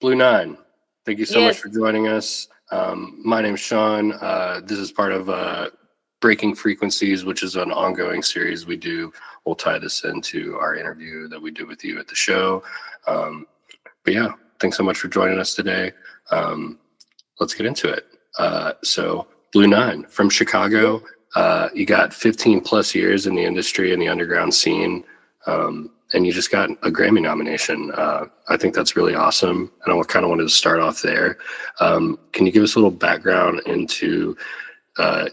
Blue Nine, thank you so much Yes. for joining us. My name's Sean. This is part of Breaking Frequencies, which is an ongoing series we do. We'll tie this into our interview that we do with you at the show. But yeah, thanks so much for joining us today. Let's get into it. So, Blue Nine from Chicago. You got 15 plus years in the industry and the underground scene. And you just got a Grammy nomination. I think that's really awesome. And I kind of wanted to start off there. Can you give us a little background into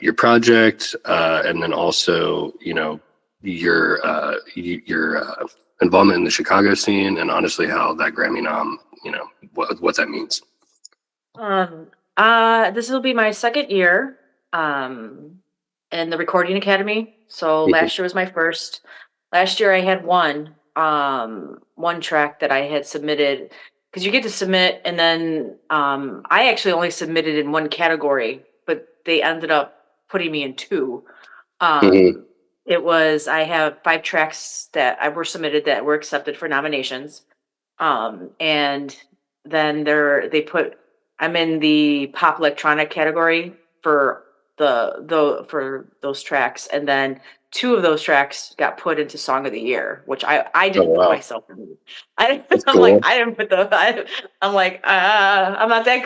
your project, and then also, your involvement in the Chicago scene, and honestly, how that Grammy nom, what that means? This will be my second year in the Recording Academy. So last year was my first. Last year I had one track that I had submitted, because you get to submit, and then I actually only submitted in one category, but they ended up putting me in two. It was, I have 5 tracks that I were submitted that were accepted for nominations. And then I'm in the pop electronic category for for those tracks, and then 2 of those tracks got put into Song of the Year, which I Oh, didn't put wow. myself in. I'm Cool. like, I didn't put I'm like, I'm not that,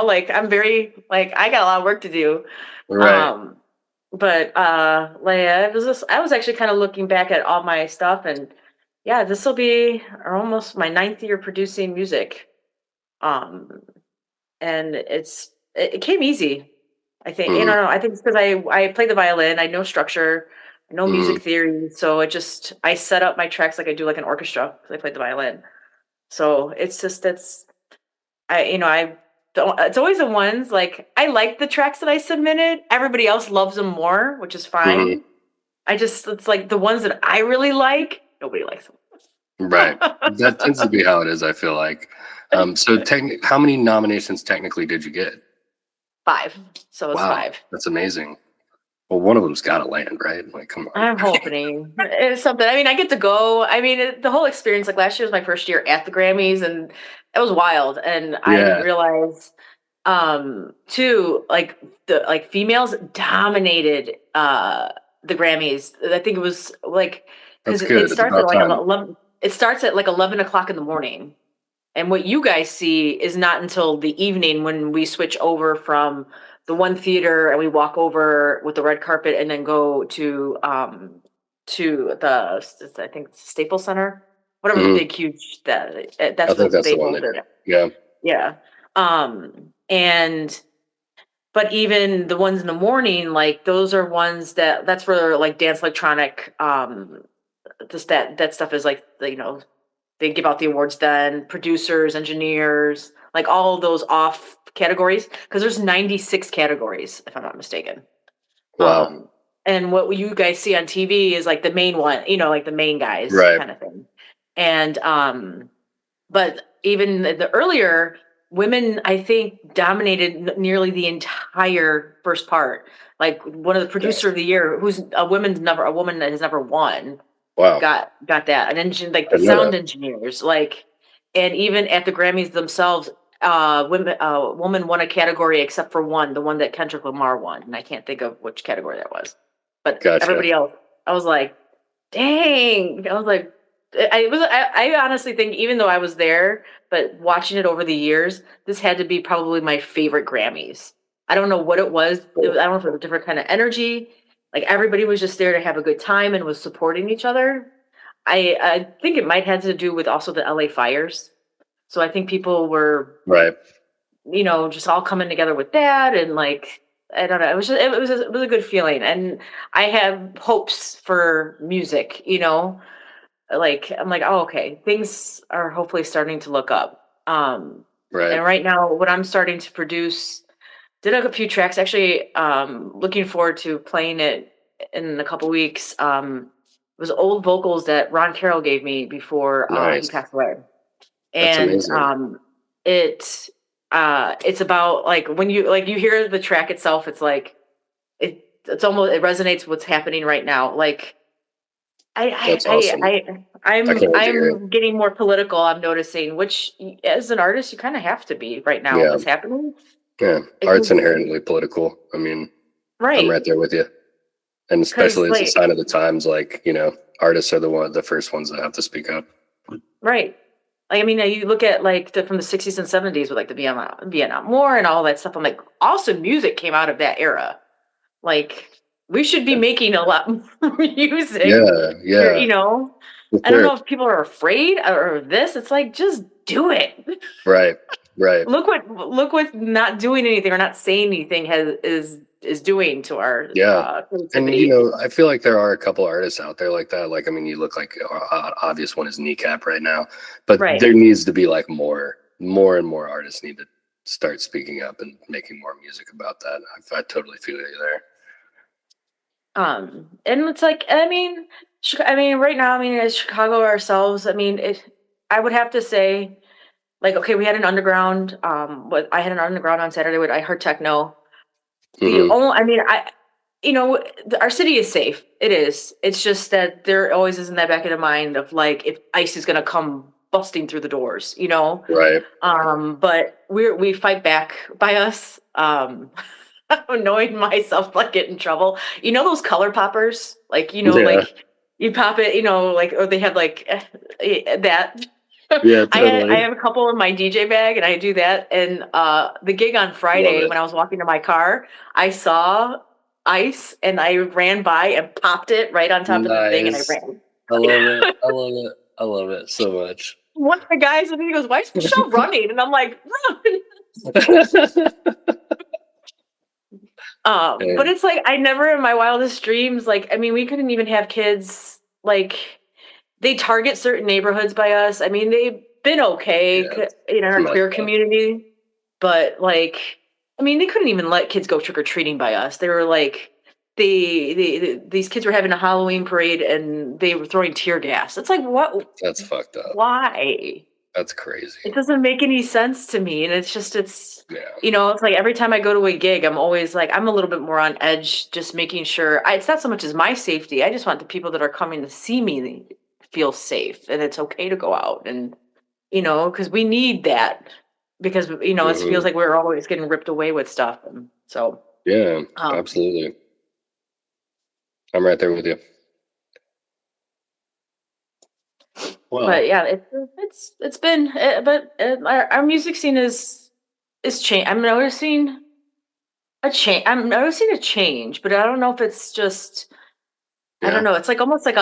like, I'm very, like, I got a lot of work to do. Right. But I was actually kind of looking back at all my stuff, and yeah, this will be almost my 9th year producing music. Um, and it came easy. I think, I think it's because I play the violin. I know structure, I know music theory. So I set up my tracks like I do like an orchestra, because I played the violin. So I don't, it's always the ones, like, I like the tracks that I submitted. Everybody else loves them more, which is fine. It's like the ones that I really like, nobody likes them. Right. That tends to be how it is, I feel like. So how many nominations technically did you get? 5. So it's Wow, 5. that's amazing. Well, one of them's got to land, right? Like, come on. I'm hoping it's something. I mean, I get to go. I mean, the whole experience, like, last year was my first year at the Grammys, and it was wild. And I didn't Yeah. realize, too, like, females dominated the Grammys. I think it was like, That's because good. it It's starts at about like time. 11. It starts at like 11 o'clock in the morning, and what you guys see is not until the evening, when we switch over from the one theater and we walk over with the red carpet and then go to I think Staples Center, whatever the big huge I that's think what that's the they one hold they do. it. Yeah. Yeah. And but even the ones in the morning, like, those are ones that's where, like, dance electronic, just that stuff is, like, they give out the awards then, producers, engineers, like, all those off categories, because there's 96 categories, if I'm not mistaken. Wow. And what you guys see on TV is, like, the main one, like the main guys Right. kind of thing. And but even the earlier, women, I think, dominated nearly the entire first part. Like, one of the producer of the year, who's a woman that has never won, Wow. got that. An engine, like I the didn't know sound that. engineers, like, and even at the Grammys themselves, woman won a category except for one, the one that Kendrick Lamar won, and I can't think of which category that was. But Gotcha. everybody else, I was like, dang. I was like, I honestly think, even though I was there, but watching it over the years, this had to be probably my favorite Grammys. I don't know what it was. I don't know if it was a different kind of energy. Like, everybody was just there to have a good time and was supporting each other. I think it might have to do with also the LA fires. So I think people were, Right. just all coming together with that, and, like, I don't know. It was a good feeling, and I have hopes for music. Like, I'm like, oh, okay, things are hopefully starting to look up. Right. And right now, what I'm starting to produce, did a few tracks actually. Looking forward to playing it in a couple weeks. It was old vocals that Ron Carroll gave me before he Nice. passed away, That's and amazing. it's about, like, when you hear the track itself, it's like, it's almost, it resonates with what's happening right now. Like, I That's awesome. I I I I'm can't wait to hear it. I'm getting more political, I'm noticing, which as an artist, you kind of have to be right now. Yeah, What's happening? yeah. Art's Because inherently political. I mean, I'm right, right there with you. And because especially as a like sign of the times, like, artists are the first ones that have to speak up. right. Like, I mean, you look at like from the 60s and 70s with like the Vietnam War and all that stuff. I'm like, awesome music came out of that era. Like, we should be making a lot more music. Yeah, Or, yeah, for I don't sure. know if people are afraid or this. It's like just do it. Right, right. Look what not doing anything or not saying anything is doing to our Yeah. And creativity. I feel like there are a couple artists out there like that. Like, I mean, you look like obvious one is Kneecap right now, but Right. there needs to be like more and more artists need to start speaking up and making more music about that. I totally feel you there. And it's like, right now, as Chicago ourselves, I would have to say, like, okay, we had an underground. What I had an underground on Saturday with I heard techno. The Hmm. only, our city is safe. It is. It's just that there always is in that back of the mind of like if ICE is gonna come busting through the doors, you know. Right. But we fight back by us. Annoying myself like get in trouble. You know those color poppers? Like, Yeah. like you pop it, like or they have like that. Yeah, I totally. have a couple in my DJ bag and I do that. And the gig on Love Friday it. when I was walking to my car, I saw ice and I ran by and popped it right on top of the thing and I Nice. ran. I love it. I love it. I love it so much. One of the guys and he goes, "Why is Michelle running?" And I'm like, "Run." But Hey, it's like I never in my wildest dreams, like, we couldn't even have kids, like, they target certain neighborhoods by us. They've been okay yeah, in it's our messed queer up. community, but like, they couldn't even let kids go trick or treating by us. They were like, these kids were having a Halloween parade and they were throwing tear gas. It's like, what? That's fucked up. Why? That's crazy. It doesn't make any sense to me, and Yeah. it's like every time I go to a gig, I'm always like I'm a little bit more on edge, just making sure it's not so much as my safety. I just want the people that are coming to see me feel safe, and it's okay to go out and because we need that because it feels Hmm. like we're always getting ripped away with stuff, and so Yeah, um, absolutely. I'm right there with you. but Well, yeah, it's been, but our music scene is change. I'm noticing a change, but I don't know if it's just I don't yeah. know. It's like almost like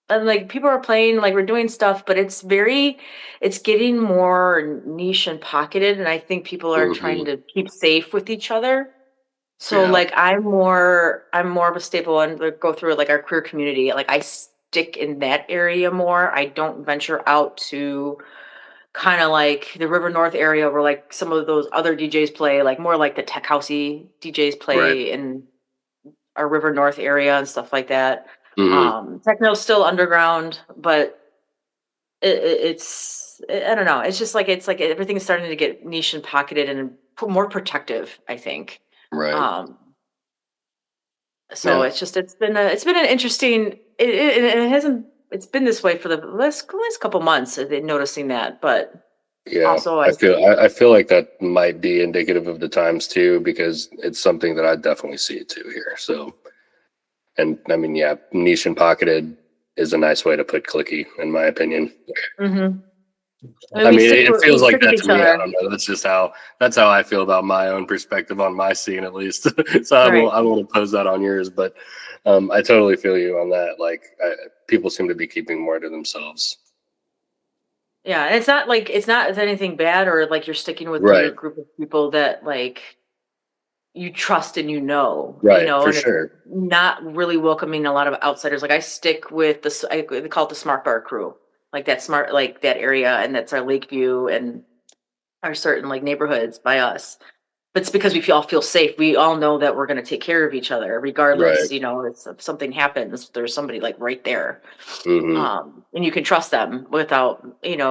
like people are playing, like we're doing stuff, but it's getting more niche and pocketed, and I think people are trying Hmm. to keep safe with each other. So Yeah. like I'm more of a staple and like, go through like our queer community. Like I stick in that area more. I don't venture out to kind of like the River North area where like some of those other DJs play, like more like the tech housey DJs Right. play in our River North area and stuff like that. Hmm. Techno's still underground, but I don't know. It's like everything's starting to get niche and pocketed and more protective, I think. Right. Um, so Yeah. it's been an interesting. It hasn't. It's been this way for the last couple months. Noticing that, but Yeah. also I feel like that might be indicative of the times too, because it's something that I definitely see it too here. So, and I mean, yeah, niche and pocketed is a nice way to put clicky, in my opinion. Mhm. I mean, it We feels like stick with that to each me. I other, don't know. That's how I feel about my own perspective on my scene, at least. So right? I won't impose that on yours, but I totally feel you on that. Like, people seem to be keeping more to themselves. Yeah, and it's not anything bad or like you're sticking with your Right. group of people that like you trust and Right. For and it's sure. not really welcoming a lot of outsiders. Like I stick with they call it the smart bar crew, like that smart, like that area, and that's our Lakeview and our certain like neighborhoods by us. But it's because all feel safe. We all know that we're going to take care of each other, Right. regardless. It's if something happens, there's somebody like right there, Hmm. and you can trust them without. It's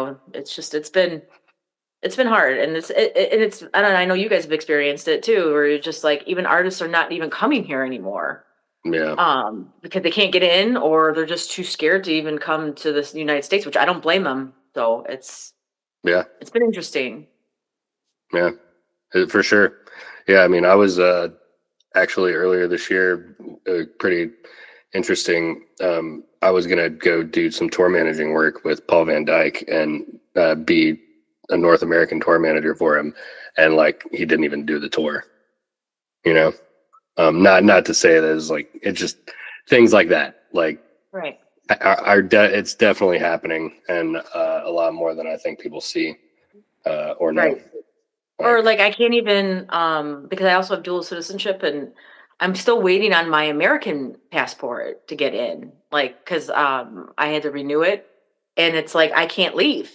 been hard, and I don't know, I know you guys have experienced it too, where you're just like even artists are not even coming here anymore. Yeah. Because they can't get in, or they're just too scared to even come to the United States, which I don't blame them. So Yeah. it's been interesting. Yeah. For sure. Yeah. I mean, I was actually earlier this year, pretty interesting. I was going to go do some tour managing work with Paul Van Dyke and be a North American tour manager for him. And like, he didn't even do the tour, you know? Not to say that it's like, it's just things like that. Like, Right. it's definitely happening, and a lot more than I think people see or know. Right. Or like I can't even because I also have dual citizenship, and I'm still waiting on my American passport to get in. Like cuz I had to renew it, and it's like I can't leave.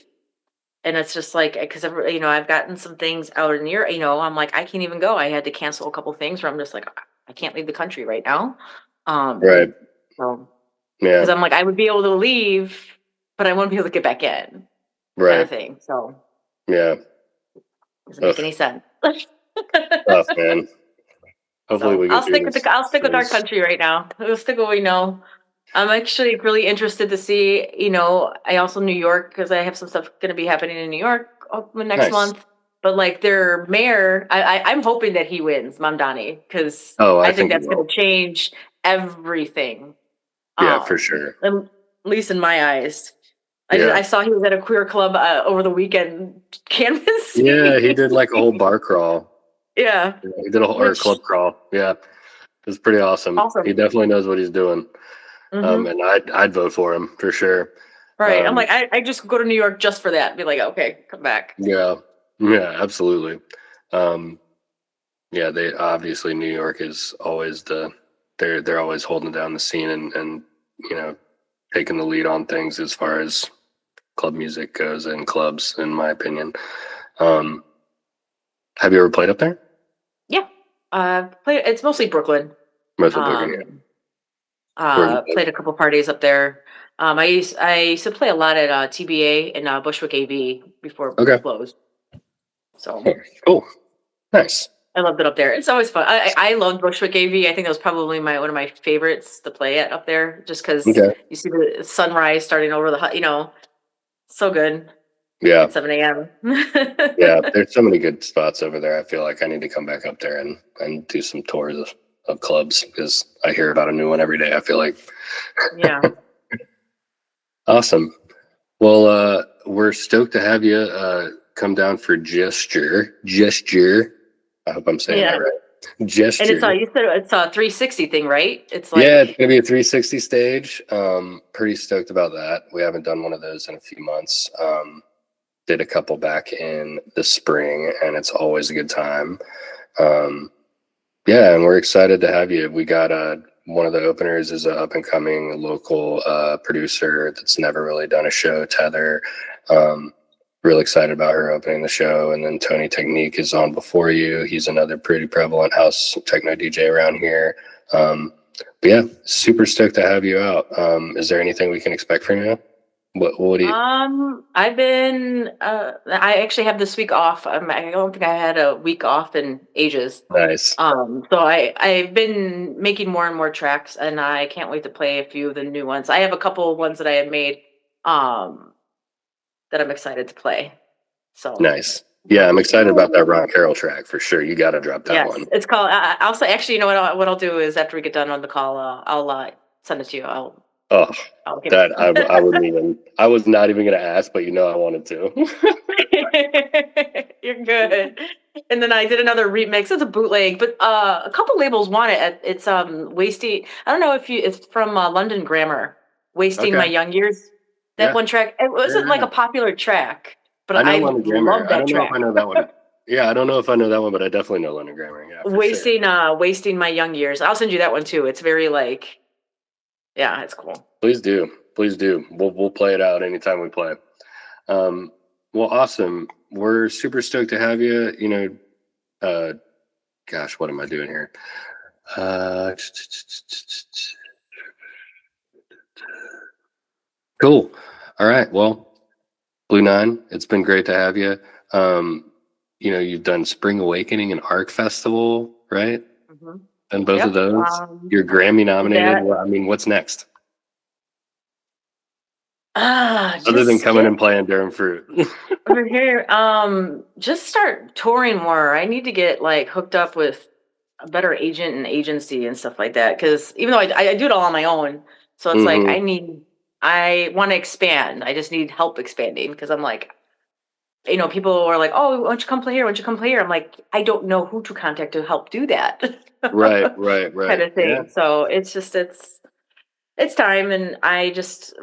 And it's just like cuz I've gotten some things out in Europe, I'm like I can't even go. I had to cancel a couple things where I'm just like I can't leave the country right now. Um Right. so Yeah. cuz I'm like I would be able to leave, but I won't be able to get back in kind of Right. thing. So Yeah. doesn't make Ugh, any sense. tough, man. Hopefully So we can do this. I'll stick with our country right now. We'll stick with what we know. I'm actually really interested to see, I also New York because I have some stuff going to be happening in New York next Nice. month. But like their mayor, I'm hoping that he wins, Mamdani, because Oh, I I think think you that's going will. to change everything. Yeah, for Um, sure. at least in my eyes. Yeah. I saw he was at a queer club over the weekend Yeah, he canvassing. did like a whole bar crawl. Yeah, Yeah, he did a whole or which club crawl. Yeah. It's pretty awesome. He awesome. definitely knows what he's doing. Hmm. And I'd vote for him for sure. Right. I'm Um, like, I just go to New York just for that. Be like, okay, come back. yeah. Yeah, absolutely. Um, yeah, they obviously New York is always they're always holding down the scene and you know taking the lead on things as far as club music goes and clubs, in my opinion. Um, have you ever played up there? Yeah. It's mostly Brooklyn. Mostly Brooklyn, yeah. Um, Where have you played a played? couple parties up there. I used to play a lot at TBA in Bushwick AV before it Okay. closed. Huh, So cool. Nice. I loved it up there. It's always fun. I loved Bushwick AV. I think that was probably one of my favorites to play at up there, just because Okay. you see the sunrise starting over so good Yeah. at 7 a.m. Yeah. There's so many good spots over there. I feel like I need to come back up there and do some tours of clubs because I hear about a new one every day. I feel like Yeah. awesome. Well, we're stoked to have you come down for gesture. Gesture. I hope I'm saying that Yeah. right. And Gesture. you said it's a 360 thing, right? It's Yeah, it's like, gonna be a 360 stage. Pretty stoked about that. We haven't done one of those in a few months. Did a couple back in the spring, and it's always a good time. Um, yeah, and we're excited to have you. We got one of the openers is an up and coming local producer that's never really done a show, Tether. Real excited about her opening the show. And then Tony Technique is on before you. He's another pretty prevalent house techno DJ around here. But yeah, super stoked to have you out. Is there anything we can expect from you? What do you? I actually have this week off. I don't think I had a week off in ages. Nice. So I've been making more and more tracks, and I can't wait to play a few of the new ones. I have a couple of ones that I have made, um, that I'm excited to play. So Nice. Yeah, I'm excited about that Ron Carroll track for sure. You got to drop that yes, one. it's called. I'll say actually, what I'll do is after we get done on the call, I'll send it to you. Oh, I'll give that I it. wouldn't even. I was not even going to ask, but I wanted to. You're good. And then I did another remix. It's a bootleg, but a couple labels want it. It's wasting. I don't know if it's from London Grammar. Wasting My Okay. Young Years. That Yeah. one track. It wasn't like Yeah. a popular track, but I know I London Grammar. love I that don't know if I track. know that one. Yeah, I don't know if I know that one, but I definitely know London Grammar. Yeah, for sure. Wasting My Young Years. I'll send you that one too. It's very like, yeah, it's cool. Please do. Please do. We'll play it out anytime we play. Um, well, awesome. We're super stoked to have you. Gosh, what am I doing here? Cool. All right. Well, Blue Nine, it's been great to have you. You've done Spring Awakening and Arc Festival, right? Mhm. And both of Yep. those, you're Grammy Did nominated. that. Well, I mean, what's next? Other than Just coming get and playing Durham Fruit. over here. Just start touring more. I need to get like hooked up with a better agent and agency and stuff like that. Cause even though I do it all on my own, so it's like Hmm. I want to expand. I just need help expanding because I'm like, people are like, "Oh, why don't you come play here? Why don't you come play here?" I'm like, I don't know who to contact to help do that, Right, right, kind right. of Yeah, thing. So it's time, and I just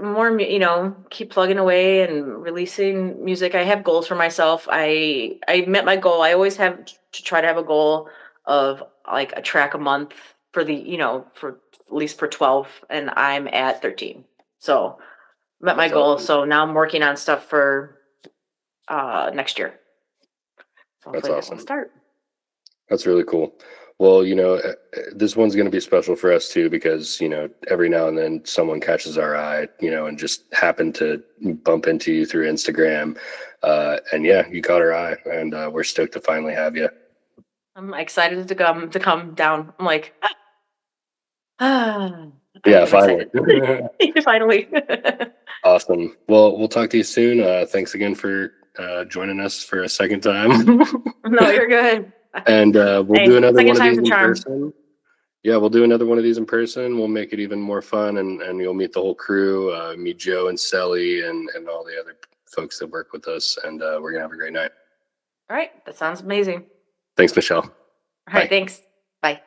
keep plugging away and releasing music. I have goals for myself. I met my goal. I always have to try to have a goal of like a track a month for for at least for 12, and I'm at 13. So met my that's goal. awesome. So now I'm working on stuff for next year. So That's hopefully that will awesome. start. That's really cool. Well, this one's going to be special for us too because, every now and then someone catches our eye, and just happened to bump into you through Instagram. And yeah, you caught our eye, and we're stoked to finally have you. I'm excited to come down. I'm like, I'm Yeah, finally. excited. Finally. Awesome. Well, we'll talk to you soon. Thanks again for joining us for a second time. No, you're good. And we'll do Hey, another second one of time's these a in charm. person. Yeah, we'll do another one of these in person. We'll make it even more fun, and you'll meet the whole crew, meet Joe and Sally and all the other folks that work with us, and we're gonna have a great night. All right, that sounds amazing. Thanks, Michelle. All right, Bye. thanks. Bye.